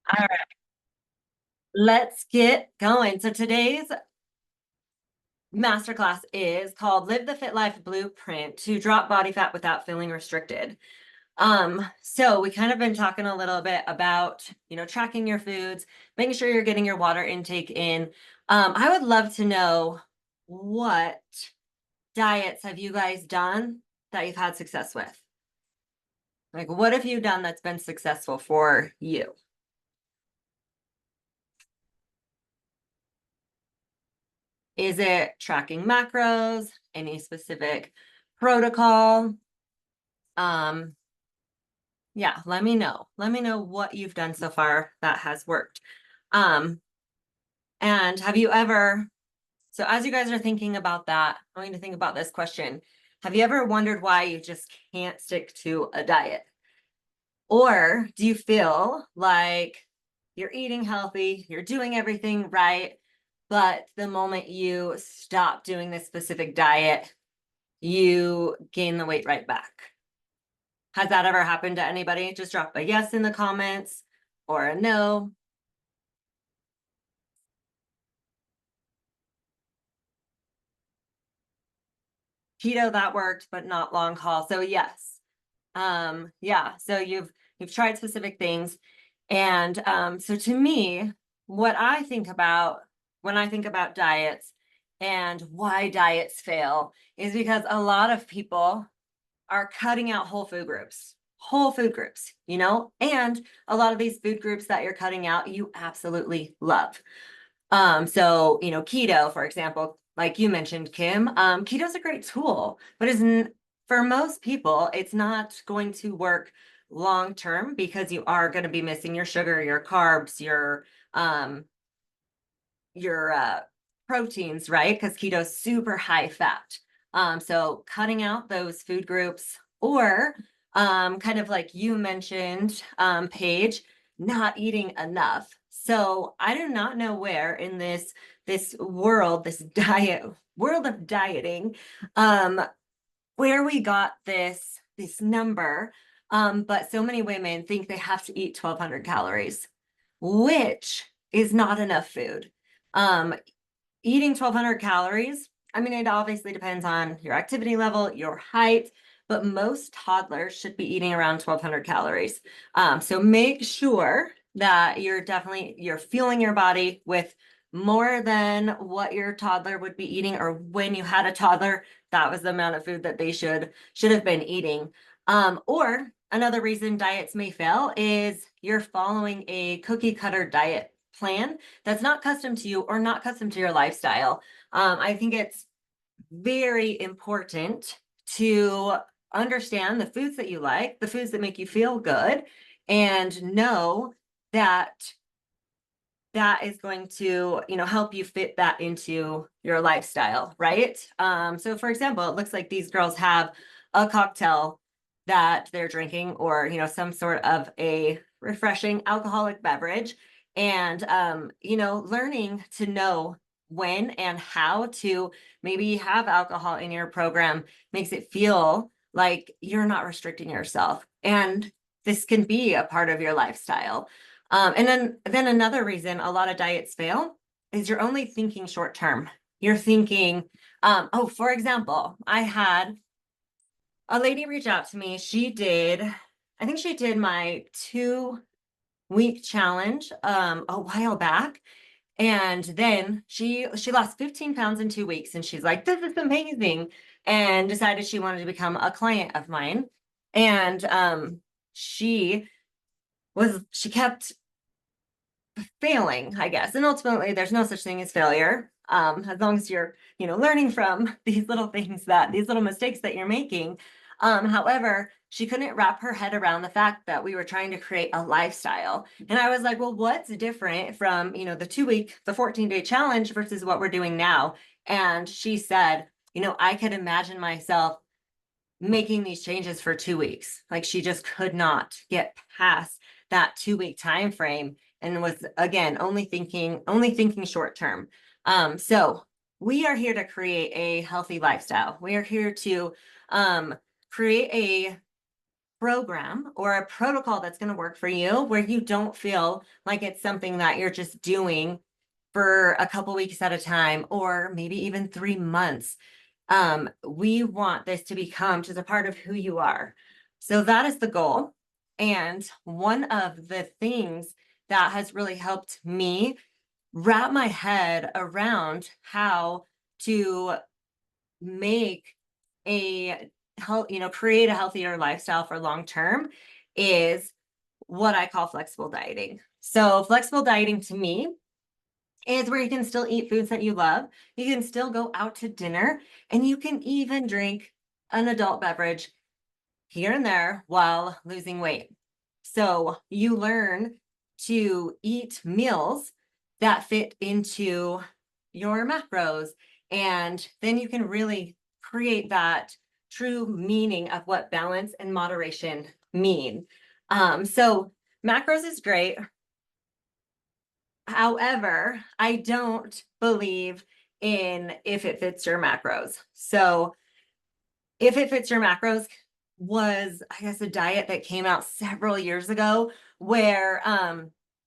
All right, let's get going. So today's masterclass is called Live the Fit Life Blueprint to Drop Body Fat Without Feeling Restricted. So we kind of been talking a little bit about, tracking your foods, making sure you're getting your water intake in. I would love to know what diets have you guys done that you've had success with? Like, what have you done that's been successful for you? Is it tracking macros, any specific protocol? Um, yeah, let me know. Let me know what you've done so far that has worked. Um, and have you ever, so as you guys are thinking about that, I want you to think about this question. Have you ever wondered why you just can't stick to a diet? Or do you feel like you're eating healthy, you're doing everything right, but the moment you stop doing this specific diet, you gain the weight right back? Has that ever happened to anybody? Just drop a yes in the comments or a no. Keto, that worked, but not long haul. So yes. Yeah, so you've tried specific things. And so to me, what I think about when I think about diets and why diets fail is because a lot of people are cutting out whole food groups, and a lot of these food groups that you're cutting out, you absolutely love. So, keto, for example, like you mentioned, Kim, keto is a great tool, but isn't for most people, it's not going to work long term because you are going to be missing your sugar, your carbs, um your proteins, right? Because keto is super high fat. So cutting out those food groups or kind of like you mentioned, Paige, not eating enough. So I do not know where in this world, this diet world of dieting, um, where we got this number. But so many women think they have to eat 1,200 calories, which is not enough food. Um, Eating 1,200 calories, I mean, it obviously depends on your activity level, your height, but most toddlers should be eating around 1,200 calories. So make sure that you're fueling your body with more than what your toddler would be eating, or when you had a toddler, that was the amount of food that they should have been eating. Or another reason diets may fail is you're following a cookie cutter diet plan that's not custom to you or not custom to your lifestyle. I think it's very important to understand the foods that you like, the foods that make you feel good, and know that that is going to, help you fit that into your lifestyle, right? So for example, it looks like these girls have a cocktail that they're drinking, or, some sort of a refreshing alcoholic beverage. And, learning to know when and how to maybe have alcohol in your program makes it feel like you're not restricting yourself. And this can be a part of your lifestyle. And then another reason a lot of diets fail is you're only thinking short term. You're thinking, oh, for example, I had a lady reach out to me. I think she did my 2-week challenge a while back. And then she lost 15 pounds in 2 weeks, and she's like, this is amazing, and decided she wanted to become a client of mine. And she she kept failing, I guess. And ultimately, there's no such thing as failure. As long as you're, learning from these little mistakes that you're making. However, she couldn't wrap her head around the fact that we were trying to create a lifestyle. And I was like, well, what's different from, the 2-week, the 14-day challenge versus what we're doing now? And she said, I could imagine myself making these changes for 2 weeks. Like she just could not get past that 2-week time frame, and was again only thinking short term. So we are here to create a healthy lifestyle. We are here to create program or a protocol that's going to work for you where you don't feel like it's something that you're just doing for a couple weeks at a time or maybe even 3 months. We want this to become just a part of who you are. So that is the goal. And one of the things that has really helped me wrap my head around how to make a create a healthier lifestyle for long term is what I call flexible dieting. So flexible dieting to me is where you can still eat foods that you love. You can still go out to dinner and you can even drink an adult beverage here and there while losing weight. So you learn to eat meals that fit into your macros, and then you can really create that true meaning of what balance and moderation mean. So macros is great. However, I don't believe in if it fits your macros. So if it fits your macros was, I guess, a diet that came out several years ago where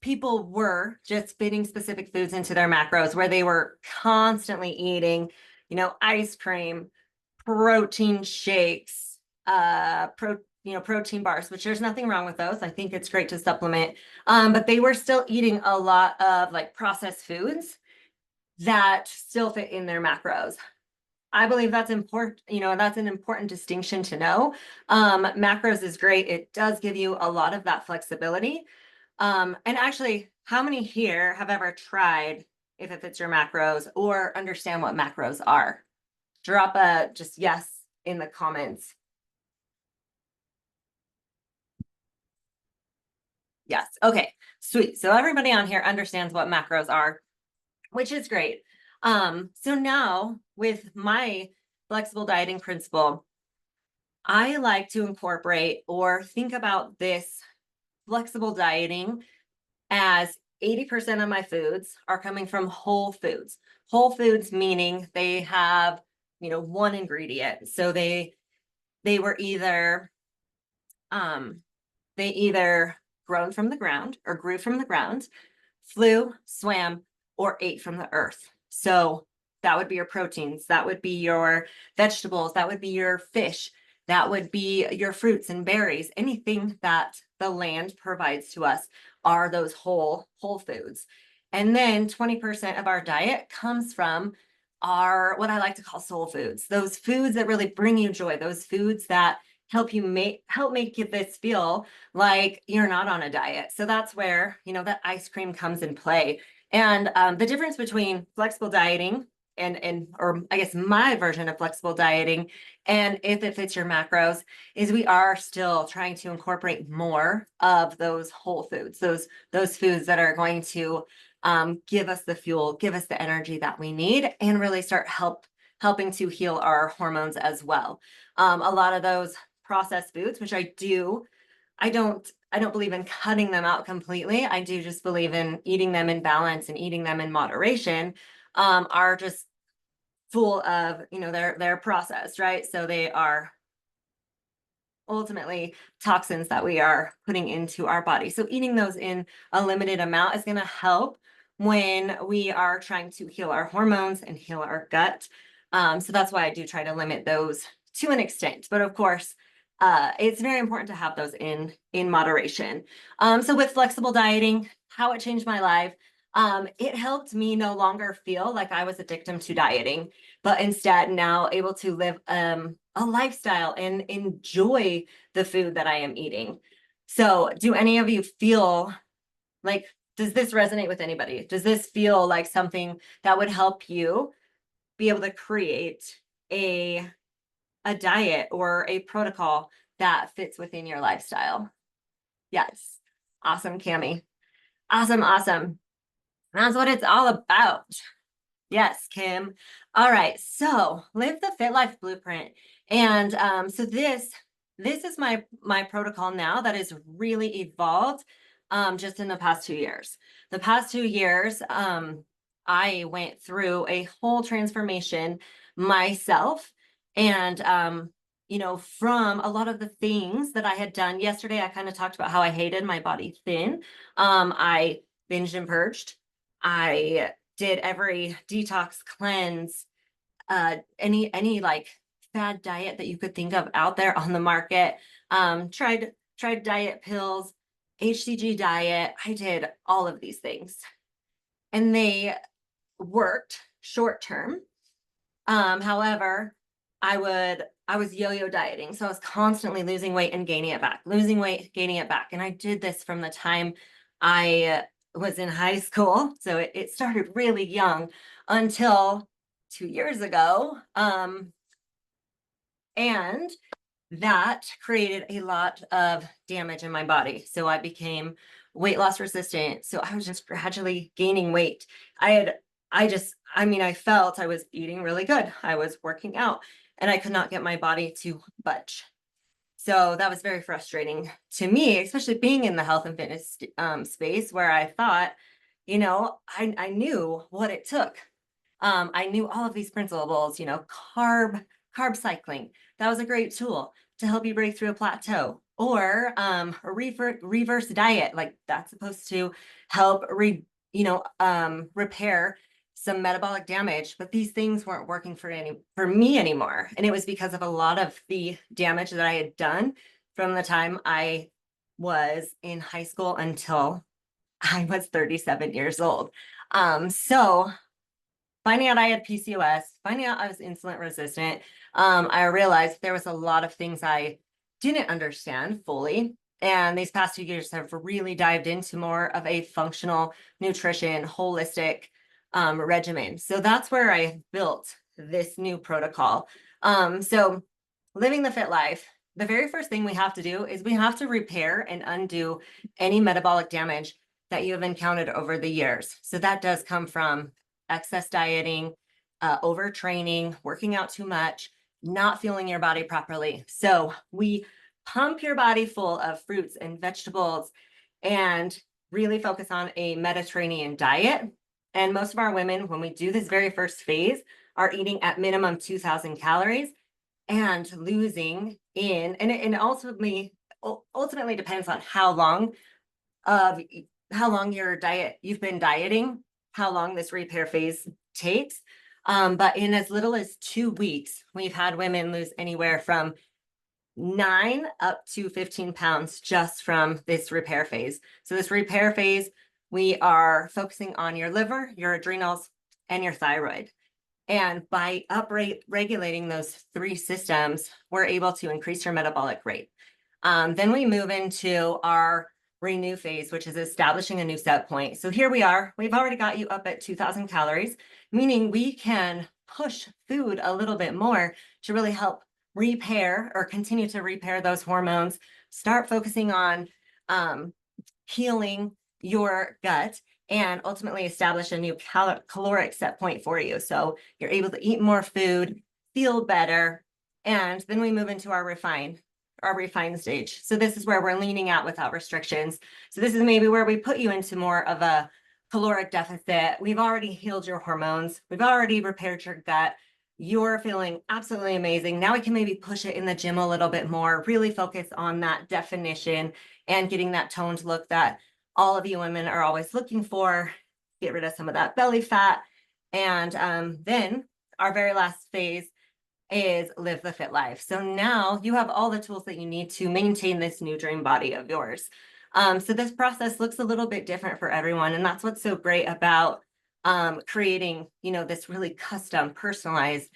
people were just fitting specific foods into their macros, where they were constantly eating, ice cream, protein shakes, protein bars, which there's nothing wrong with those. I think it's great to supplement. But they were still eating a lot of like processed foods that still fit in their macros. I believe that's important, that's an important distinction to know. Macros is great. It does give you a lot of that flexibility. And actually, how many here have ever tried if it fits your macros or understand what macros are? Drop a just yes in the comments. Yes. Okay. Sweet. So everybody on here understands what macros are, which is great. So now with my flexible dieting principle, I like to incorporate or think about this flexible dieting as 80% of my foods are coming from whole foods. Whole foods meaning they have, one ingredient. So they were um they either grown from the ground or grew from the ground, flew, swam, or ate from the earth. So that would be your proteins, that would be your vegetables, that would be your fish, that would be your fruits and berries. Anything that the land provides to us are those whole foods. And then 20% of our diet comes from our what I like to call soul foods, those foods that really bring you joy, those foods that help make you this feel like you're not on a diet. So that's where, that ice cream comes in play. And the difference between flexible dieting or I guess my version of flexible dieting and if it fits your macros is we are still trying to incorporate more of those whole foods, those foods that are going to give us the fuel, give us the energy that we need, and really start helping to heal our hormones as well. A lot of those processed foods, which I don't believe in cutting them out completely. I do just believe in eating them in balance and eating them in moderation, are just full of, they're processed, right? So they are ultimately toxins that we are putting into our body. So eating those in a limited amount is going to help when we are trying to heal our hormones and heal our gut. So that's why I do try to limit those to an extent. But of course, it's very important to have those in moderation. So with flexible dieting, how it changed my life, it helped me no longer feel like I was a victim to dieting, but instead now able to live a lifestyle and enjoy the food that I am eating. So do any of you feel like, does this resonate with anybody? Does this feel like something that would help you be able to create a diet or a protocol that fits within your lifestyle? Yes. Awesome, Cami. Awesome, awesome. That's what it's all about. Yes, Kim. All right. So live the fit life blueprint. And so this is my protocol now that is really evolved just in the past 2 years. The past 2 years, I went through a whole transformation myself. And from a lot of the things that I had done yesterday, I kind of talked about how I hated my body thin. I binged and purged. I did every detox cleanse, any like fad diet that you could think of out there on the market. Tried diet pills, HCG diet. I did all of these things, and they worked short term. However, I was yo-yo dieting. So I was constantly losing weight and gaining it back, losing weight, gaining it back. And I did this from the time I was in high school. So it started really young until 2 years ago. And that created a lot of damage in my body. So I became weight loss resistant. So I was just gradually gaining weight. I felt I was eating really good. I was working out and I could not get my body to budge. So that was very frustrating to me, especially being in the health and fitness space where I thought, I knew what it took. I knew all of these principles, carb cycling. That was a great tool to help you break through a plateau. Or a reverse diet, like that's supposed to help repair some metabolic damage. But these things weren't working for me anymore. And it was because of a lot of the damage that I had done from the time I was in high school until I was 37 years old. So finding out I had PCOS, finding out I was insulin resistant, I realized there was a lot of things I didn't understand fully. And these past 2 years have really dived into more of a functional nutrition, holistic regimen. So that's where I built this new protocol. So living the fit life, the very first thing we have to do is we have to repair and undo any metabolic damage that you have encountered over the years. So that does come from excess dieting, overtraining, working out too much, not fueling your body properly. So we pump your body full of fruits and vegetables and really focus on a Mediterranean diet. And most of our women, when we do this very first phase, are eating at minimum 2,000 calories and losing and ultimately depends on of how long you've been dieting, how long this repair phase takes. But in as little as 2 weeks, we've had women lose anywhere from 9 up to 15 pounds just from this repair phase. So this repair phase, we are focusing on your liver, your adrenals, and your thyroid. And by regulating those three systems, we're able to increase your metabolic rate. Then we move into our renew phase, which is establishing a new set point. So here we are, we've already got you up at 2,000 calories, meaning we can push food a little bit more to really help repair or continue to repair those hormones, start focusing on healing your gut, and ultimately establish a new caloric set point for you. So you're able to eat more food, feel better, and then we move into our refine stage. So this is where we're leaning out without restrictions. So this is maybe where we put you into more of a caloric deficit. We've already healed your hormones. We've already repaired your gut. You're feeling absolutely amazing. Now we can maybe push it in the gym a little bit more, really focus on that definition and getting that toned look that all of you women are always looking for, get rid of some of that belly fat. And then our very last phase is live the fit life. So now you have all the tools that you need to maintain this new dream body of yours. So this process looks a little bit different for everyone. And that's what's so great about creating, this really custom, personalized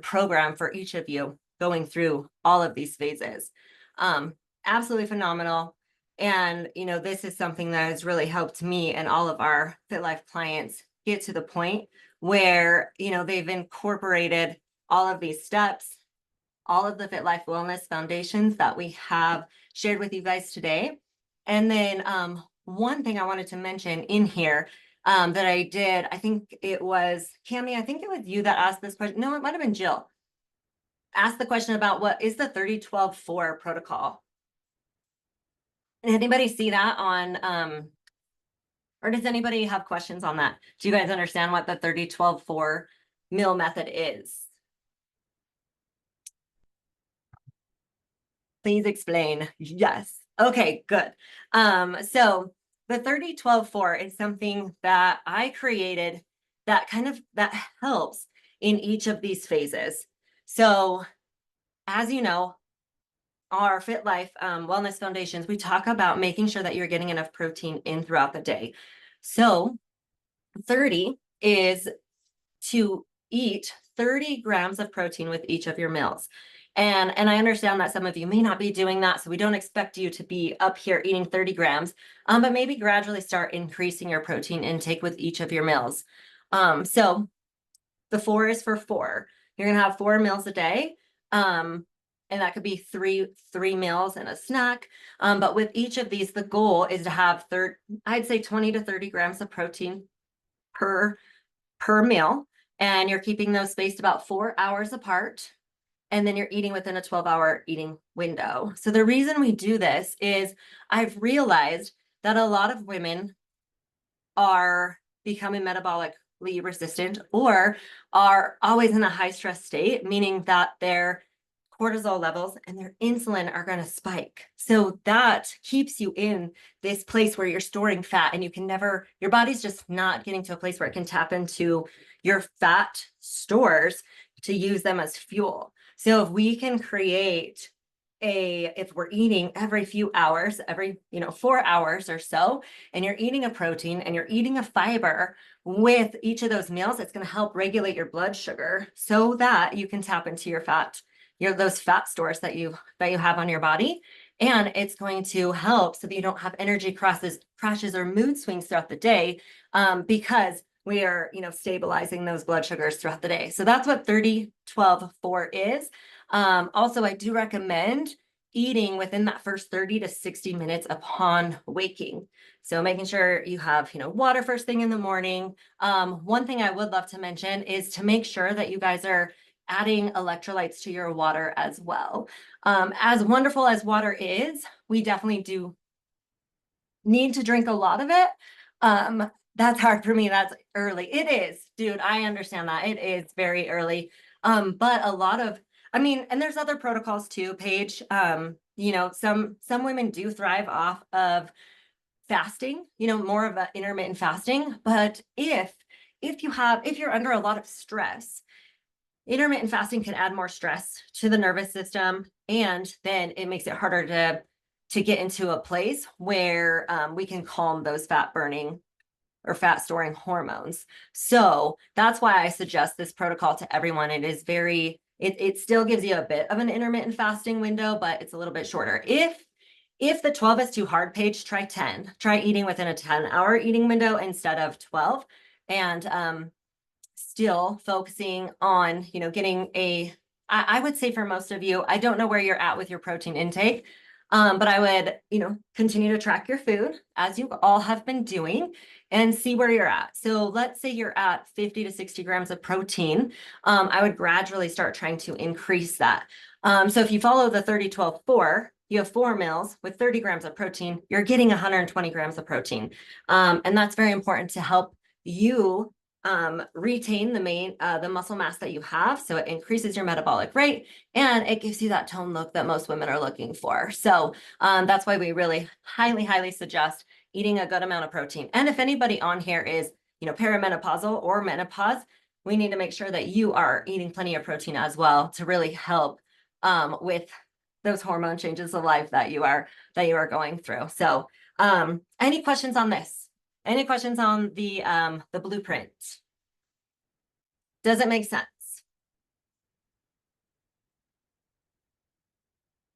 program for each of you going through all of these phases. Absolutely phenomenal. And, this is something that has really helped me and all of our Fit Life clients get to the point where, they've incorporated all of these steps, all of the Fit Life Wellness foundations that we have shared with you guys today. And then one thing I wanted to mention in here that I did, I think it was Cami, I think it was you that asked this question. No, it might have been Jill. Asked the question about what is the 30-12-4 protocol. Did anybody see that on, or does anybody have questions on that? Do you guys understand what the 30-12-4 meal method is? Please explain. Yes. Okay, good. So the 30-12-4 is something that I created that that helps in each of these phases. So as you know, our Fit Life Wellness Foundations, we talk about making sure that you're getting enough protein in throughout the day. So 30 is to eat 30 grams of protein with each of your meals. And I understand that some of you may not be doing that, so we don't expect you to be up here eating 30 grams, but maybe gradually start increasing your protein intake with each of your meals. So the 4 is for 4. You're gonna have 4 meals a day. And that could be three meals and a snack. But with each of these, the goal is to have I'd say 20 to 30 grams of protein per meal, and you're keeping those spaced about 4 hours apart, and then you're eating within a 12-hour eating window. So the reason we do this is I've realized that a lot of women are becoming metabolically resistant or are always in a high stress state, meaning that their cortisol levels and their insulin are going to spike. So that keeps you in this place where you're storing fat and you can never, your body's just not getting to a place where it can tap into your fat stores to use them as fuel. So if we can create if we're eating every few hours, every 4 hours or so, and you're eating a protein and you're eating a fiber with each of those meals, it's going to help regulate your blood sugar so that you can tap into your fat, those fat stores that you have on your body. And it's going to help so that you don't have energy crashes or mood swings throughout the day, because we are stabilizing those blood sugars throughout the day. So that's what 30-12-4 is. Also, I do recommend eating within that first 30 to 60 minutes upon waking. So making sure you have, water first thing in the morning. One thing I would love to mention is to make sure that you guys are adding electrolytes to your water as well. As wonderful as water is, we definitely do need to drink a lot of it. That's hard for me. That's early. It is, dude. I understand that. It is very early. But a lot of, and there's other protocols too, Paige. Some women do thrive off of fasting, more of an intermittent fasting. But if you're under a lot of stress, intermittent fasting can add more stress to the nervous system, and then it makes it harder to get into a place where we can calm those fat burning or fat storing hormones. So that's why I suggest this protocol to everyone. It is it still gives you a bit of an intermittent fasting window, but it's a little bit shorter. If the 12 is too hard, Paige, try 10. Try eating within a 10-hour eating window instead of 12. And still focusing on, getting I would say for most of you, I don't know where you're at with your protein intake, but I would, continue to track your food as you all have been doing and see where you're at. So let's say you're at 50 to 60 grams of protein. I would gradually start trying to increase that. So if you follow the 30-12-4, you have 4 meals with 30 grams of protein, you're getting 120 grams of protein. And that's very important to help you retain the muscle mass that you have. So it increases your metabolic rate and it gives you that tone look that most women are looking for. So that's why we really highly, highly suggest eating a good amount of protein. And if anybody on here is, perimenopausal or menopause, we need to make sure that you are eating plenty of protein as well to really help with those hormone changes of life that you are going through. So any questions on this? Any questions on the BluePrint? Does it make sense?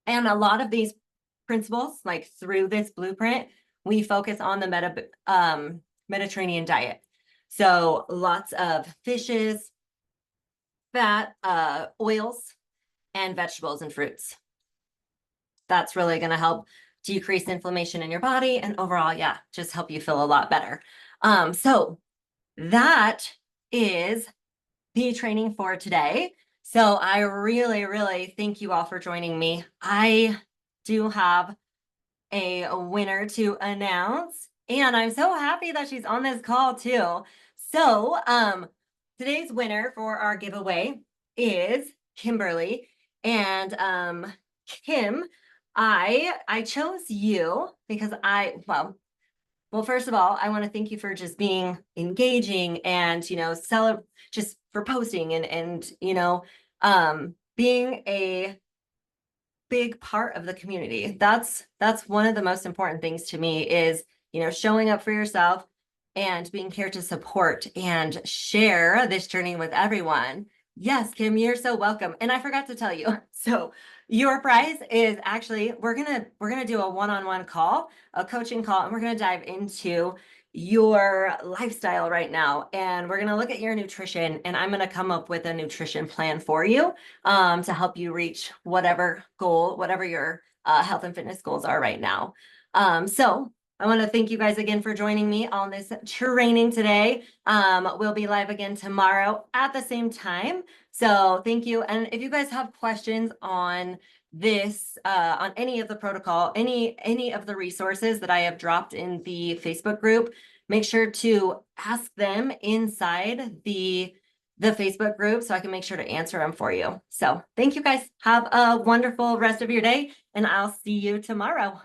And a lot of these principles, like through this BluePrint, we focus on the Mediterranean diet. So lots of fishes, fat, oils, and vegetables and fruits. That's really going to help decrease inflammation in your body and overall, just help you feel a lot better. So that is the training for today. So I really, really thank you all for joining me. I do have a winner to announce, and I'm so happy that she's on this call too. So today's winner for our giveaway is Kimberly. And Kim, I chose you because well, first of all, I want to thank you for just being engaging and, just for posting and, being a big part of the community. That's one of the most important things to me is, showing up for yourself and being here to support and share this journey with everyone. Yes, Kim, you're so welcome. And I forgot to tell you. So your prize is actually we're gonna do a one-on-one call, a coaching call, and we're gonna dive into your lifestyle right now. And we're gonna look at your nutrition, and I'm gonna come up with a nutrition plan for you to help you reach whatever goal, whatever your health and fitness goals are right now. So I want to thank you guys again for joining me on this training today. We'll be live again tomorrow at the same time. So thank you. And if you guys have questions on this, on any of the protocol, any of the resources that I have dropped in the Facebook group, make sure to ask them inside the Facebook group so I can make sure to answer them for you. So thank you guys. Have a wonderful rest of your day, and I'll see you tomorrow.